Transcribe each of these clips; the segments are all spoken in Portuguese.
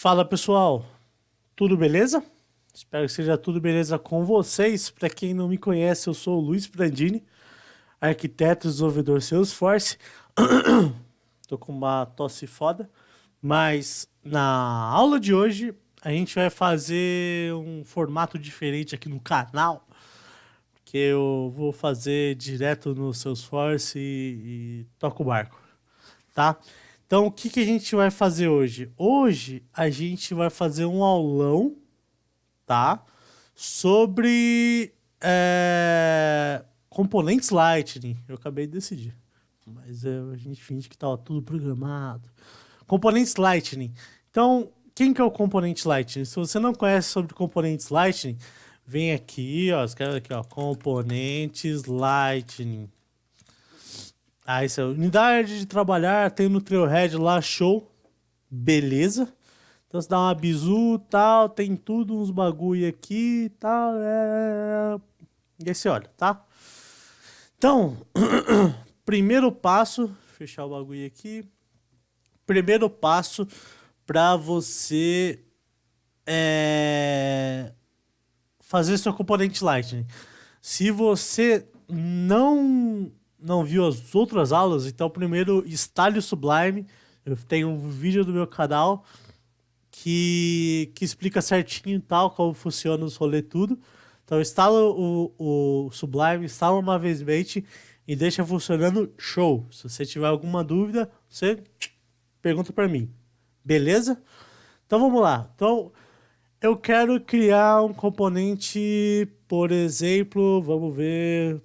Fala pessoal, tudo beleza? Espero que seja tudo beleza com vocês. Para quem não me conhece, eu sou o Luiz Brandini, arquiteto e desenvolvedor Salesforce. Tô com uma tosse foda, mas na aula de hoje a gente vai fazer um formato diferente aqui no canal, que eu vou fazer direto no Salesforce e toco o barco, tá? Então, o que que a gente vai fazer hoje? Hoje a gente vai fazer um aulão, tá? Sobre componentes Lightning. Eu acabei de decidir, mas a gente finge que estava tudo programado. Componentes Lightning. Então, quem que é o componente Lightning? Se você não conhece sobre componentes Lightning, vem aqui, ó, escreve aqui, ó, componentes Lightning. Ah, isso é unidade de trabalhar, tem no Trailhead lá, show, beleza. Então você dá uma bizu, tal, tem tudo, uns bagulho aqui, tal, e aí você olha, tá? Então, primeiro passo, fechar o bagulho aqui. Primeiro passo para você fazer seu componente Lightning. Se você não viu as outras aulas, então primeiro instale o Sublime. Eu tenho um vídeo do meu canal que explica certinho tal como funciona os rolês tudo. Então instala o Sublime, instala uma vez e deixa funcionando show. Se você tiver alguma dúvida, você pergunta para mim. Beleza? Então vamos lá. Então eu quero criar um componente, por exemplo, vamos ver,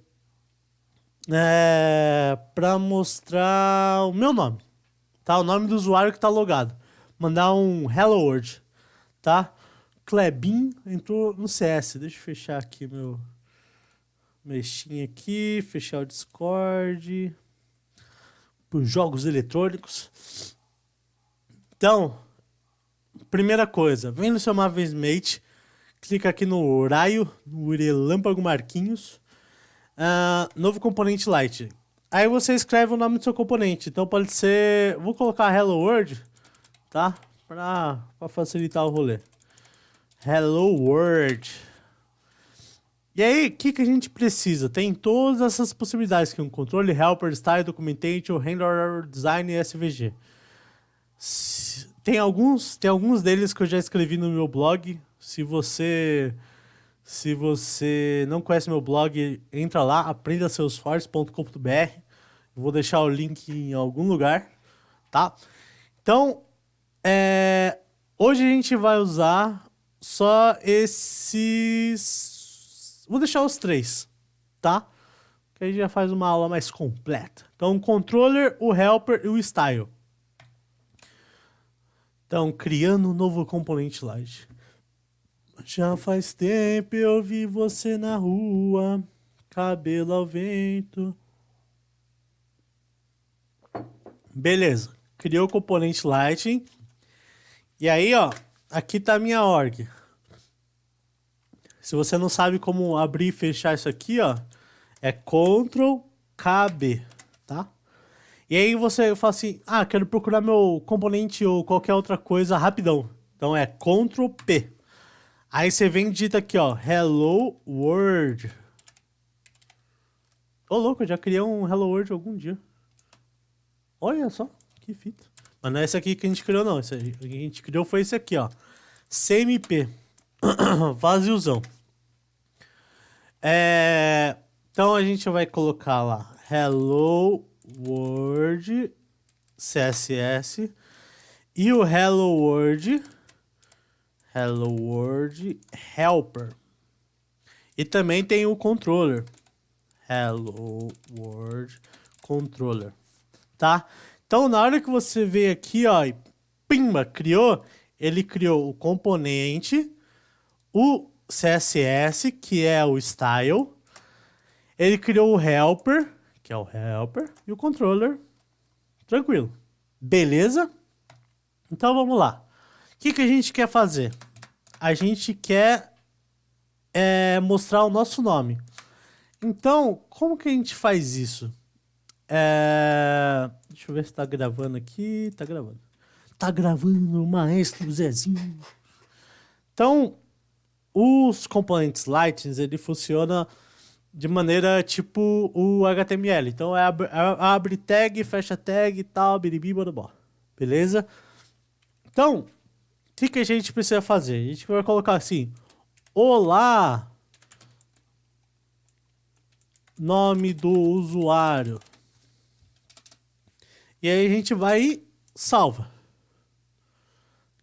para mostrar o meu nome, tá? O nome do usuário que está logado. Mandar um Hello World, tá? Klebin entrou no CS. Deixa eu fechar aqui meu Steam aqui, fechar o Discord, por jogos eletrônicos. Então, primeira coisa, vem no seu Mavesmate, clica aqui no raio, no relâmpago Marquinhos, novo componente Light. Aí você escreve o nome do seu componente. Então pode ser, vou colocar Hello World, tá? Pra facilitar o rolê. Hello World. E aí, o que a gente precisa? Tem todas essas possibilidades aqui, um controle, helper, style, documentation, handler, design e SVG. Tem alguns deles que eu já escrevi no meu blog. Se você não conhece meu blog, entra lá, aprendasalesforce.com.br. Vou deixar o link em algum lugar, tá? Então, hoje a gente vai usar só esses... Vou deixar os três, tá? Que aí já faz uma aula mais completa. Então, o controller, o helper e o style. Então, criando um novo componente Light. Já faz tempo eu vi você na rua, cabelo ao vento. Beleza, criou o componente Lightning. E aí, ó, aqui tá a minha org. Se você não sabe como abrir e fechar isso aqui, ó, é Ctrl KB, tá? E aí você fala assim, quero procurar meu componente ou qualquer outra coisa rapidão. Então é Ctrl P. Aí você vem e digita aqui, ó, Hello World. Ô, louco, eu já criei um Hello World algum dia. Olha só, que fita. Mas não é esse aqui que a gente criou, não. Esse aí, que a gente criou foi esse aqui, ó. CMP. Vaziozão. Então a gente vai colocar lá Hello World CSS e o Hello World Helper. E também tem o controller. Hello World Controller. Tá? Então na hora que você veio aqui, ó, e pimba, ele criou o componente, o CSS, que é o style, ele criou o helper, que é o helper, e o controller. Tranquilo. Beleza? Então vamos lá. O que a gente quer fazer? A gente quer mostrar o nosso nome. Então, como que a gente faz isso? Deixa eu ver se tá gravando aqui. Tá gravando. Tá gravando o Maestro Zezinho. Então, os componentes Lightning, ele funciona de maneira tipo o HTML. Então, abre tag, fecha tag e tal, biribi, borobó. Beleza? Então, o que a gente precisa fazer? A gente vai colocar assim, olá, nome do usuário. E aí a gente vai e salva.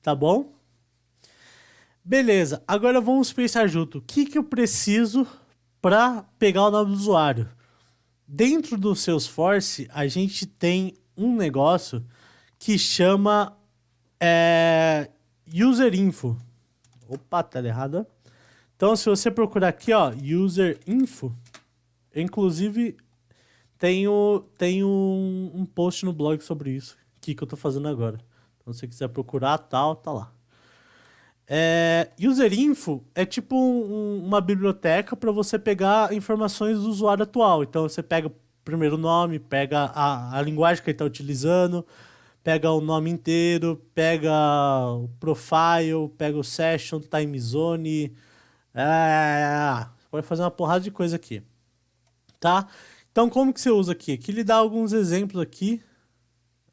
Tá bom? Beleza, agora vamos pensar junto. O que eu preciso para pegar o nome do usuário? Dentro do Salesforce, a gente tem um negócio que chama User Info. Opa, tá errado. Então, se você procurar aqui, ó, User Info, inclusive tem um post no blog sobre isso, que eu tô fazendo agora. Então, se você quiser procurar, tal, tá lá. User Info é tipo uma biblioteca para você pegar informações do usuário atual. Então você pega o primeiro nome, pega a linguagem que ele está utilizando, pega o nome inteiro, pega o profile, pega o session, time zone. Você pode fazer uma porrada de coisa aqui. Tá? Então como que você usa aqui? Aqui ele dá alguns exemplos aqui.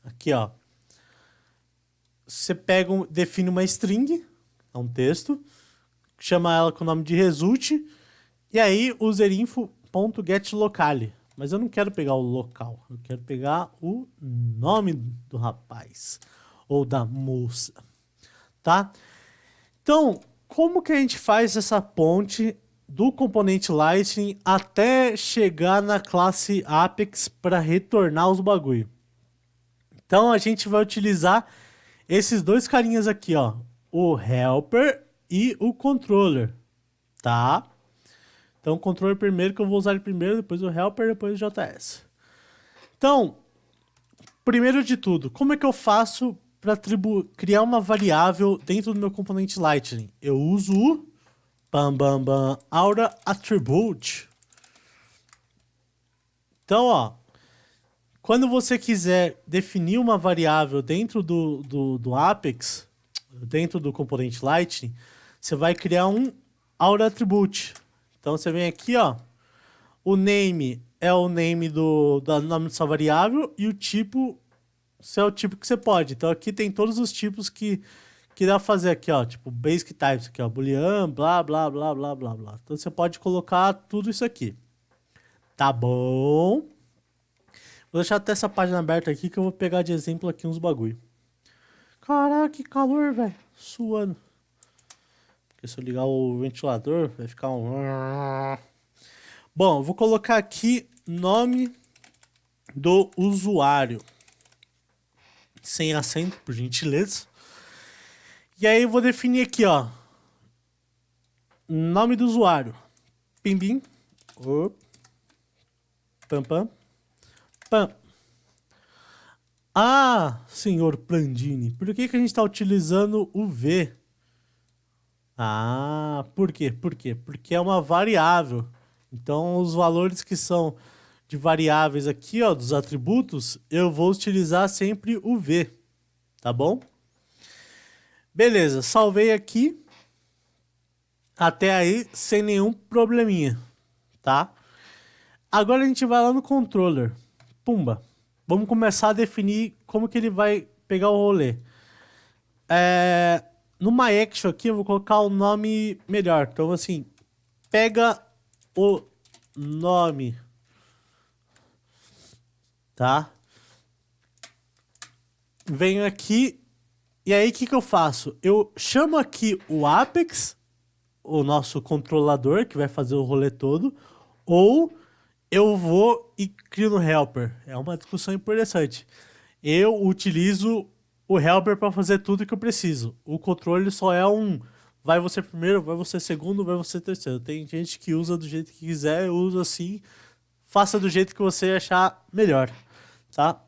Aqui, ó. Você define uma string. É um texto, chama ela com o nome de result, e aí userinfo.getLocale. Mas eu não quero pegar o local, eu quero pegar o nome do rapaz, ou da moça, tá? Então, como que a gente faz essa ponte do componente Lightning até chegar na classe Apex para retornar os bagulho? Então, a gente vai utilizar esses dois carinhas aqui, ó. O helper e o controller, tá? Então, o controller primeiro, que eu vou usar ele primeiro, depois o helper, depois o JS. Então, primeiro de tudo, como é que eu faço para criar uma variável dentro do meu componente Lightning? Eu uso o Aura Attribute. Então, ó, quando você quiser definir uma variável dentro do Apex, dentro do componente Lightning, você vai criar um Aura Attribute. Então você vem aqui, ó, o name é o nome do nome dessa variável e o tipo é o tipo que você pode. Então aqui tem todos os tipos que dá pra fazer aqui, ó, tipo basic types aqui, ó, boolean, blá, blá, blá, blá, blá, blá. Então você pode colocar tudo isso aqui. Tá bom? Vou deixar até essa página aberta aqui que eu vou pegar de exemplo aqui uns bagulho. Caraca, que calor, velho. Suando. Porque se eu ligar o ventilador, vai ficar um... Bom, eu vou colocar aqui nome do usuário. Sem acento, por gentileza. E aí eu vou definir aqui, ó. Nome do usuário. Pim, pim. Pam, pam. Pam. Ah, senhor Plandini, por que a gente está utilizando o V? Ah, por quê? Por quê? Porque é uma variável. Então, os valores que são de variáveis aqui, ó, dos atributos, eu vou utilizar sempre o V, tá bom? Beleza, salvei aqui. Até aí, sem nenhum probleminha, tá? Agora a gente vai lá no controller. Pumba. Vamos começar a definir como que ele vai pegar o rolê. No MyAction aqui eu vou colocar o nome melhor. Então assim, pega o nome, tá? Venho aqui e aí o que eu faço? Eu chamo aqui o Apex, o nosso controlador que vai fazer o rolê todo, ou eu vou e crio no helper. É uma discussão interessante. Eu utilizo o helper para fazer tudo que eu preciso. O controle só é um... Vai você primeiro, vai você segundo, vai você terceiro. Tem gente que usa do jeito que quiser, eu uso assim. Faça do jeito que você achar melhor, tá?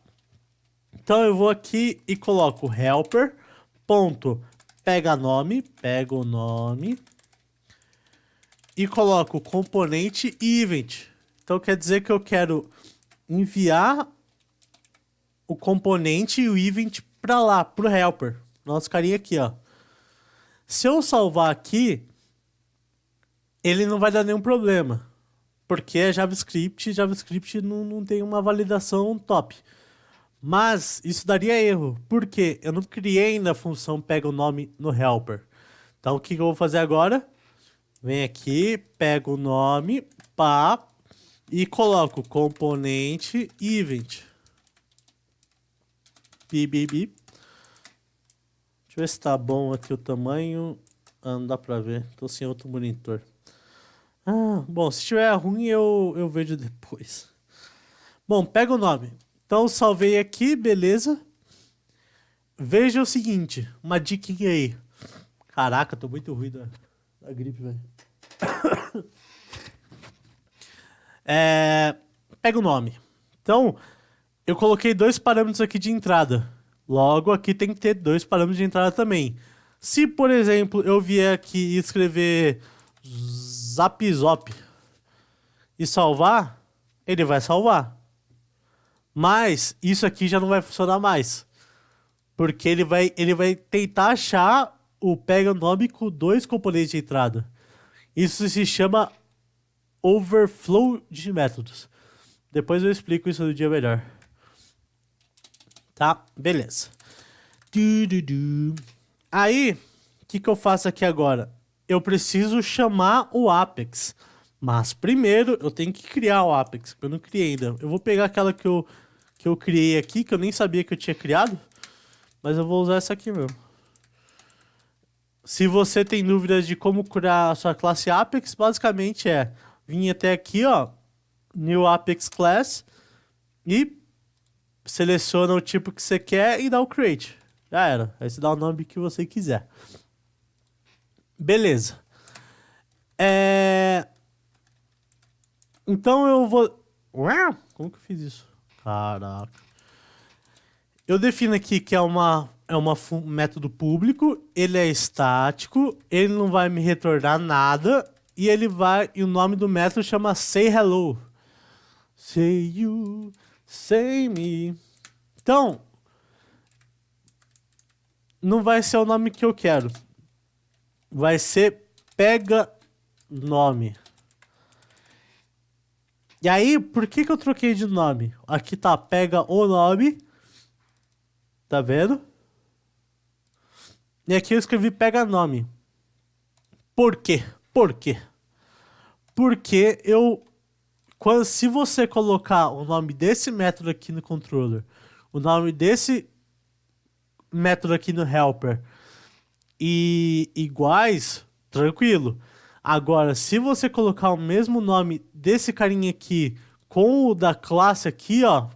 Então eu vou aqui e coloco helper, ponto, pega o nome, e coloco componente e event. Então quer dizer que eu quero enviar o componente e o event pra lá, pro helper. Nosso carinha aqui, ó. Se eu salvar aqui, ele não vai dar nenhum problema. Porque é JavaScript, JavaScript não tem uma validação top. Mas isso daria erro. Por quê? Eu não criei ainda a função pega o nome no helper. Então o que eu vou fazer agora? Vem aqui, pego o nome, pá, e coloco componente event. Bip. Deixa eu ver se tá bom aqui o tamanho. Ah, não dá pra ver. Tô sem outro monitor. Ah, bom, se estiver ruim eu vejo depois. Bom, pega o nome. Então salvei aqui, beleza. Veja o seguinte, uma diquinha aí. Caraca, tô muito ruim da gripe, velho. Pega o nome. Então, eu coloquei 2 parâmetros aqui de entrada. Logo, aqui tem que ter 2 parâmetros de entrada também. Se, por exemplo, eu vier aqui e escrever Zapzop e salvar, ele vai salvar. Mas isso aqui já não vai funcionar mais. Porque ele vai tentar achar o pega nome com 2 componentes de entrada. Isso se chama overflow de métodos. Depois eu explico isso no dia melhor. Tá? Beleza. Aí, o que eu faço aqui agora? Eu preciso chamar o Apex. Mas primeiro eu tenho que criar o Apex, que eu não criei ainda. Eu vou pegar aquela que eu criei aqui, que eu nem sabia que eu tinha criado. Mas eu vou usar essa aqui mesmo. Se você tem dúvidas de como criar a sua classe Apex, basicamente é vir até aqui, ó, New Apex Class, e seleciona o tipo que você quer e dá o Create. Já era. Aí você dá o nome que você quiser. Beleza. Então eu vou... Como que eu fiz isso? Caraca. Eu defino aqui que é um método público, ele é estático, ele não vai me retornar nada, e o nome do método chama sayHello. Say you, say me. Então, não vai ser o nome que eu quero. Vai ser pega nome. E aí, por que eu troquei de nome? Aqui tá pega o nome. Tá vendo? E aqui eu escrevi pega nome. Por quê? Porque se você colocar o nome desse método aqui no controller, o nome desse método aqui no helper e iguais, tranquilo. Agora, se você colocar o mesmo nome desse carinha aqui com o da classe aqui, ó,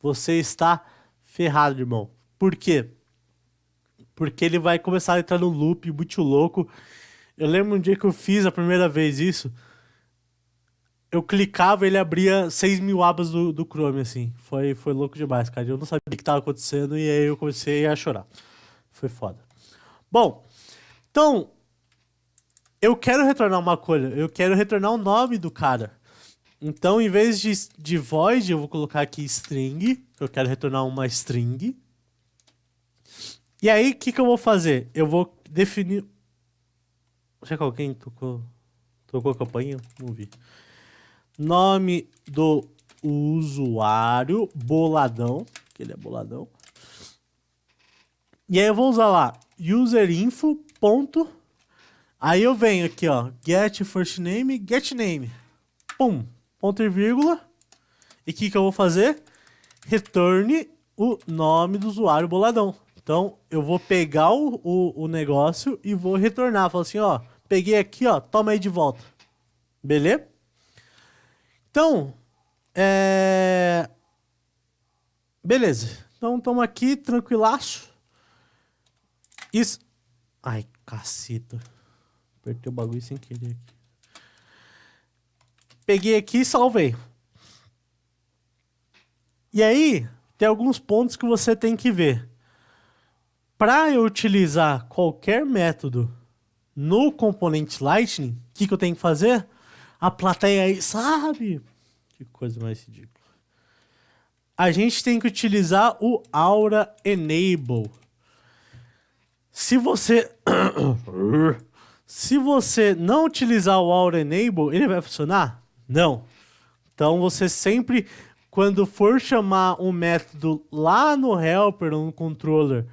você está ferrado, irmão. Por quê? Porque ele vai começar a entrar no loop muito louco. Eu lembro um dia que eu fiz a primeira vez isso. Eu clicava e ele abria 6.000 abas do Chrome, assim. Foi louco demais, cara. Eu não sabia o que estava acontecendo e aí eu comecei a chorar. Foi foda. Bom, então, eu quero retornar uma coisa. Eu quero retornar o nome do cara. Então, em vez de void, eu vou colocar aqui string. Eu quero retornar uma string. E aí, o que eu vou fazer? Eu vou definir... Será que alguém tocou a campainha? Não vi. Nome do usuário, boladão, que ele é boladão. E aí eu vou usar lá, userinfo. Aí eu venho aqui, ó, get first name, get name. Pum, ponto e vírgula. E o que eu vou fazer? Retorne o nome do usuário boladão. Então, eu vou pegar o negócio e vou retornar. Falo assim, ó, peguei aqui, ó, toma aí de volta. Beleza? Então, beleza. Então, estamos aqui, tranquilaço. Isso... Ai, caceta. Apertei o bagulho sem querer aqui. Peguei aqui e salvei. E aí, tem alguns pontos que você tem que ver. Para eu utilizar qualquer método no componente Lightning, o que eu tenho que fazer? A plateia aí, sabe? Que coisa mais ridícula. a gente tem que utilizar o Aura Enable. Se você não utilizar o Aura Enable, ele vai funcionar? Não. Então você sempre, quando for chamar um método lá no helper ou no controller,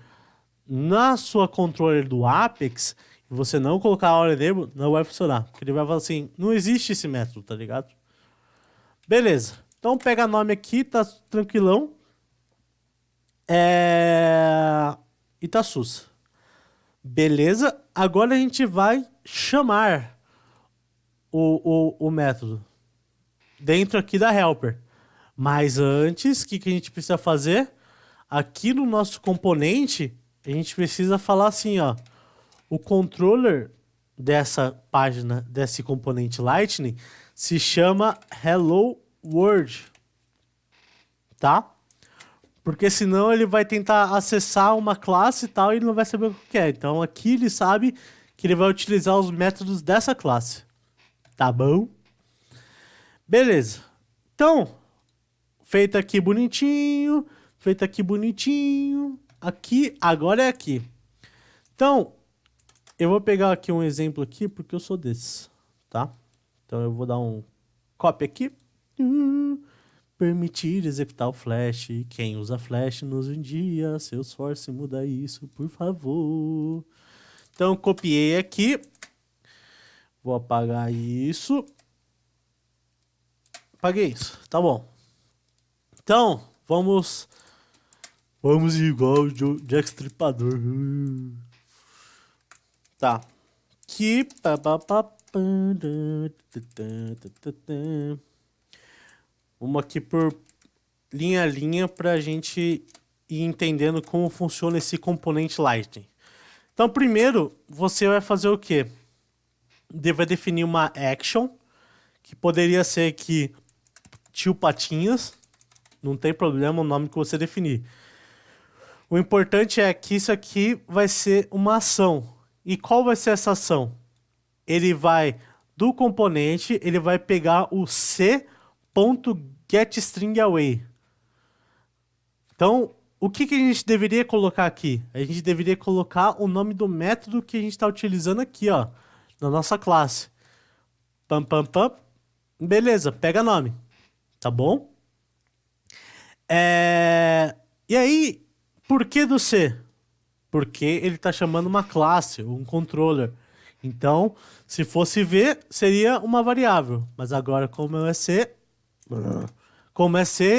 na sua controller do Apex, e você não colocar a Aura Enable, não vai funcionar. Porque ele vai falar assim, não existe esse método, tá ligado? Beleza. Então pega nome aqui, tá tranquilão. E tá sus. Beleza, agora a gente vai chamar o método dentro aqui da helper. Mas antes, o que a gente precisa fazer? Aqui no nosso componente, a gente precisa falar assim, ó. O controller dessa página, desse componente Lightning, se chama Hello World. Tá? Porque senão ele vai tentar acessar uma classe e tal e ele não vai saber o que é. Então aqui ele sabe que ele vai utilizar os métodos dessa classe. Tá bom? Beleza. Então, feito aqui bonitinho. Feito aqui bonitinho. Aqui, agora é aqui. Então, eu vou pegar aqui um exemplo aqui porque eu sou desses. Tá? Então eu vou dar um copy aqui. Permitir executar o Flash. Quem usa Flash nos um dia, Salesforce muda isso, por favor. Então, copiei aqui. Vou apagar isso. Apaguei isso, tá bom. Então, vamos igual o Jack Stripador. Tá. Aqui. Vamos aqui por linha a linha para a gente ir entendendo como funciona esse componente Lightning. Então, primeiro, você vai fazer o quê? Vai definir uma action, que poderia ser aqui tio Patinhas. Não tem problema o nome que você definir. O importante é que isso aqui vai ser uma ação. E qual vai ser essa ação? Ele vai, do componente, ele vai pegar o c.getStringAway. Então, o que a gente deveria colocar aqui? A gente deveria colocar o nome do método que a gente está utilizando aqui, ó, na nossa classe. Pam, pam, pam. Beleza, pega nome. Tá bom? E aí, por que do C? Porque ele está chamando uma classe, um controller. Então, se fosse V, seria uma variável. Mas agora, como é C,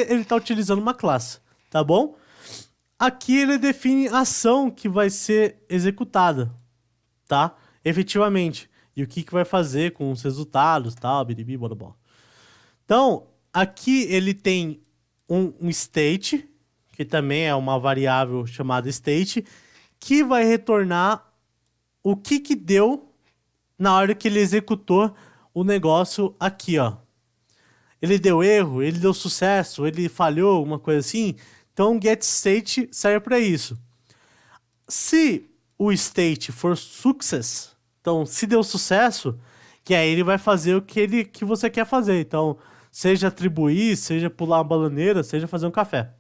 ele está utilizando uma classe. Tá bom? Aqui ele define a ação que vai ser executada. Tá? Efetivamente. E o que vai fazer com os resultados, tal, biribi, borobó. Então, aqui ele tem um state, que também é uma variável chamada state, que vai retornar o que deu na hora que ele executou o negócio aqui, ó. Ele deu erro, ele deu sucesso, ele falhou, alguma coisa assim. Então, getState serve para isso. Se o state for success, então, se deu sucesso, que aí ele vai fazer o que você quer fazer. Então, seja atribuir, seja pular uma bananeira, seja fazer um café.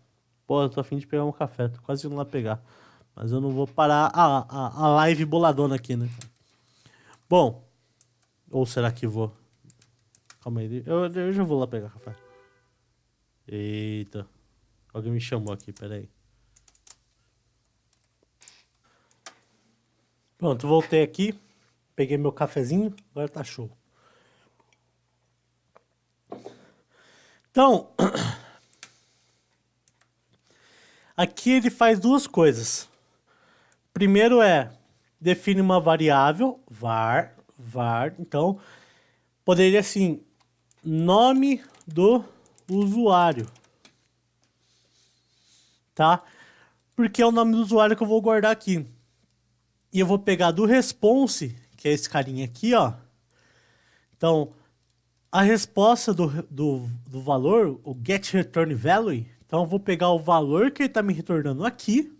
Pô, eu tô a fim de pegar um café, tô quase indo lá pegar. Mas eu não vou parar a live boladona aqui, né? Bom, ou será que vou? Calma aí, eu já vou lá pegar café. Eita, alguém me chamou aqui, peraí. Pronto, voltei aqui, peguei meu cafezinho, agora tá show. Então, aqui ele faz duas coisas. Primeiro define uma variável, var, então, poderia assim, nome do usuário, tá? Porque é o nome do usuário que eu vou guardar aqui. E eu vou pegar do response, que é esse carinha aqui, ó. Então, a resposta do valor, o getReturnValue, então eu vou pegar o valor que ele está me retornando aqui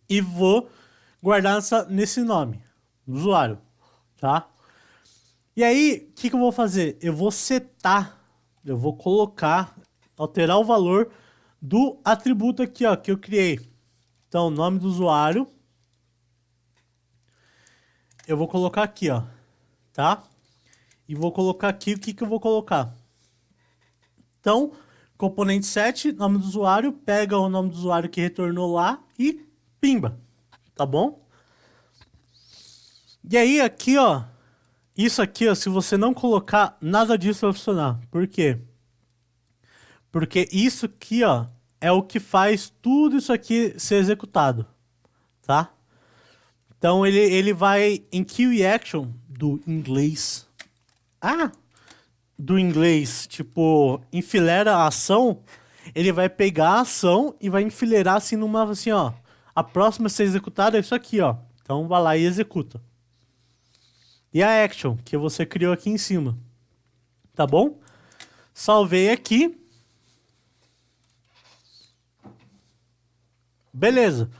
e vou guardar nesse nome, do usuário, tá? E aí, o que eu vou fazer? Eu vou setar eu vou colocar, alterar o valor do atributo aqui, ó, que eu criei. Então, nome do usuário. Eu vou colocar aqui, ó, tá? E vou colocar aqui, o que que eu vou colocar? Então, componente set, nome do usuário, pega o nome do usuário que retornou lá e pimba, tá bom? E aí, aqui, ó, isso aqui, ó, se você não colocar, nada disso vai funcionar. Por quê? Porque isso aqui, ó, é o que faz tudo isso aqui ser executado, tá? Então, ele vai em queue action do inglês. Do inglês, tipo, enfileira a ação, ele vai pegar a ação e vai enfileirar assim numa, assim, ó. A próxima a ser executada é isso aqui, ó. Então, vai lá e executa. E a action, que você criou aqui em cima. Tá bom? Salvei aqui. Beleza.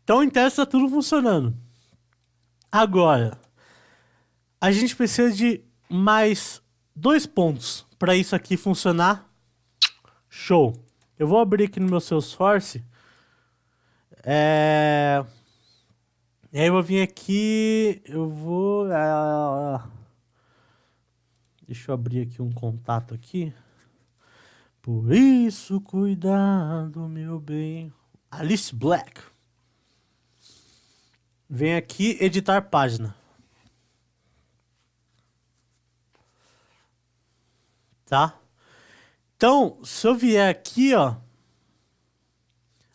Então, em teste tá tudo funcionando. Agora, a gente precisa de mais 2 pontos para isso aqui funcionar. Show. Eu vou abrir aqui no meu Salesforce. E aí eu vou vir aqui. Eu vou... Deixa eu abrir aqui um contato aqui. Por isso, cuidado, meu bem. Alice Black. Vem aqui, editar página. Tá? Então, se eu vier aqui, ó.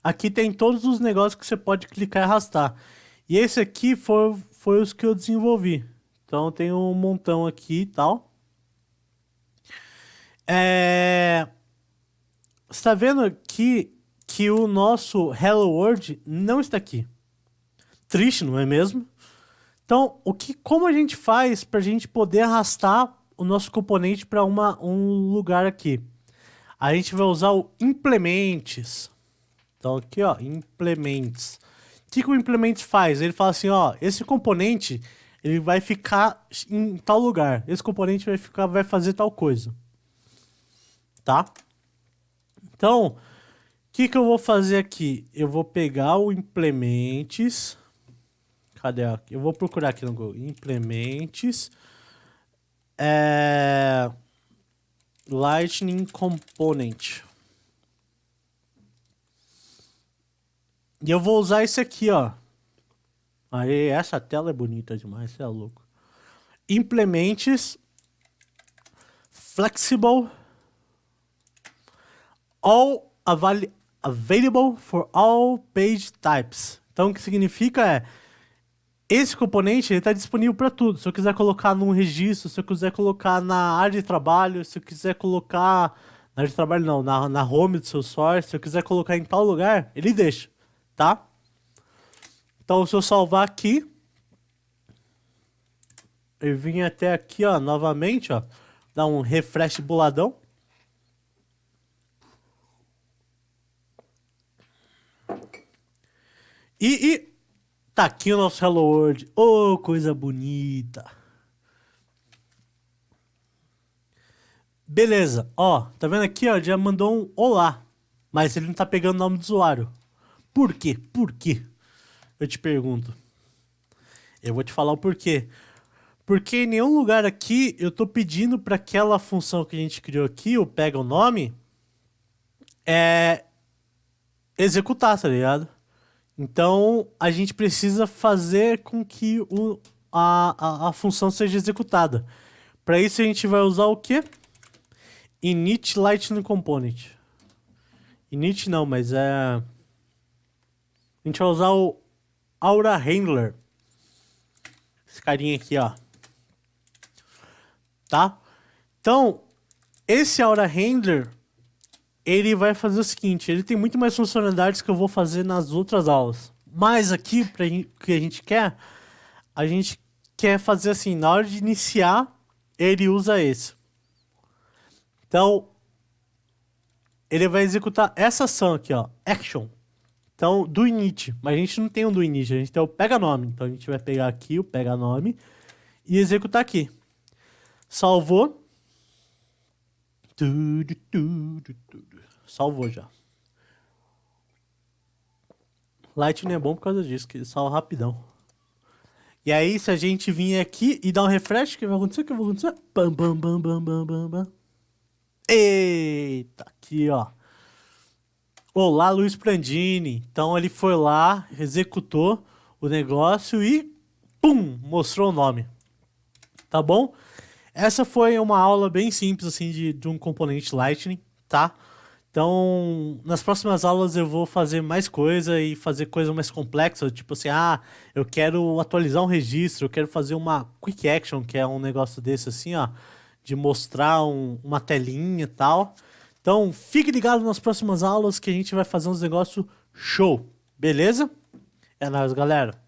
Aqui tem todos os negócios que você pode clicar e arrastar. E esse aqui foi os que eu desenvolvi. Então tem um montão aqui e tal. Você tá vendo aqui que o nosso Hello World não está aqui. Triste, não é mesmo? Então, como a gente faz para a gente poder arrastar o nosso componente para um lugar aqui? A gente vai usar o implements. Então aqui, ó, implements. O que o implements faz? Ele fala assim, ó, esse componente ele vai ficar em tal lugar. Esse componente vai fazer tal coisa. Tá? Então, o que eu vou fazer aqui? Eu vou pegar o implements. Cadê? Eu vou procurar aqui no Google. Implements. Lightning Component. E eu vou usar esse aqui, ó. Aí, essa tela é bonita demais, você é louco. Implements Flexible All Available for All Page Types. Então, o que significa esse componente está disponível para tudo. Se eu quiser colocar num registro, se eu quiser colocar na área de trabalho, se eu quiser colocar... Na área de trabalho não, na home do seu source, se eu quiser colocar em tal lugar, ele deixa, tá? Então, se eu salvar aqui, eu vim até aqui, ó, novamente, ó, dar um refresh boladão. E tá aqui o nosso Hello World. Oh, coisa bonita. Beleza, ó, tá vendo aqui, ó, já mandou um olá, mas ele não tá pegando o nome do usuário. Por quê? Por quê? Eu te pergunto. Eu vou te falar o porquê. Porque em nenhum lugar aqui eu tô pedindo para aquela função que a gente criou aqui, o pega o nome, executar, tá ligado? Então a gente precisa fazer com que a função seja executada. Para isso a gente vai usar o quê? Init Lightning Component. Init não, mas a gente vai usar o Aura Handler. Esse carinha aqui, ó. Tá? Então, esse Aura Handler, ele vai fazer o seguinte, ele tem muito mais funcionalidades que eu vou fazer nas outras aulas. Mas aqui, para que a gente quer fazer assim, na hora de iniciar, ele usa esse. Então, ele vai executar essa ação aqui, ó, action. Então, do init, mas a gente não tem um do init, a gente tem o pega nome. Então a gente vai pegar aqui o pega nome e executar aqui. Salvou. Salvou já. Lightning é bom por causa disso, que ele salva rapidão. E aí, se a gente vir aqui e dar um refresh, o que vai acontecer? O que vai acontecer? Bam, bam, bam, bam, bam, bam, bam. Eita, aqui, ó. Olá, Luiz Prandini. Então ele foi lá, executou o negócio e pum, mostrou o nome. Tá bom? Essa foi uma aula bem simples assim de um componente Lightning, tá? Então, nas próximas aulas eu vou fazer mais coisa e fazer coisa mais complexa, tipo assim, eu quero atualizar um registro, eu quero fazer uma quick action, que é um negócio desse assim, ó, de mostrar uma telinha e tal. Então, fique ligado nas próximas aulas que a gente vai fazer uns negócios show, beleza? É nóis, galera.